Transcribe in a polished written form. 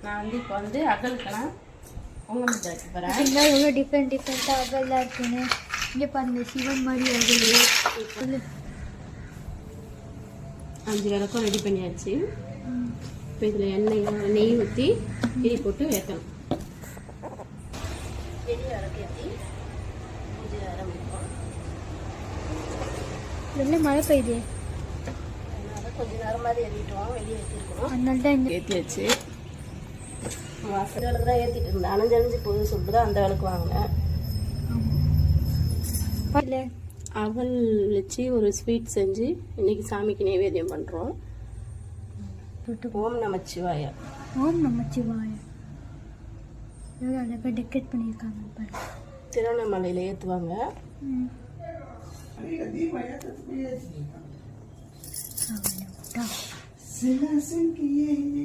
நான் வந்து இப்போ வந்து அகலுக்கெல்லாம் பொங்கல் வைக்க போகிறேன். எவ்வளோ டிஃப்ரெண்ட்டாக அகல்லாம் இருக்குன்னு. இங்கே பாருங்க, சிவன் மாதிரி அகல். 5 விளக்கும் ரெடி பண்ணியாச்சு. இப்போ இதில் நெய் ஊற்றி திரி போட்டு வைக்கணும். பெரிய விளக்கு ஏற்றி கொஞ்சம் ஆரம்பிப்போம். வெளில மழை பெய்யுது, அதனால் கொஞ்சம் நேரமாதிரி ஏற்றிட்டோம். வெளியே ஏற்றிருக்கோம், அதனால தான் இந்த ஏற்றியாச்சு. வாசல் விளக்கு தான் ஏற்றிட்டு இருந்தேன். அணைஞ்சு போகுது சொல்லிட்டு தான் அந்த விளக்கு வாங்கினேன். அவல் வச்சு ஒரு ஸ்வீட் செஞ்சு இன்னைக்கு சாமிக்கு நைவேத்தியம் பண்ணுறோம். ஓம் நமச்சிவாய. ஓம் நமச்சிவாய. எவ்வளோ அழகாக டெக்கரேட் பண்ணியிருக்காங்க பாருங்க. திருவண்ணாமலையில் ஏற்றுவாங்க.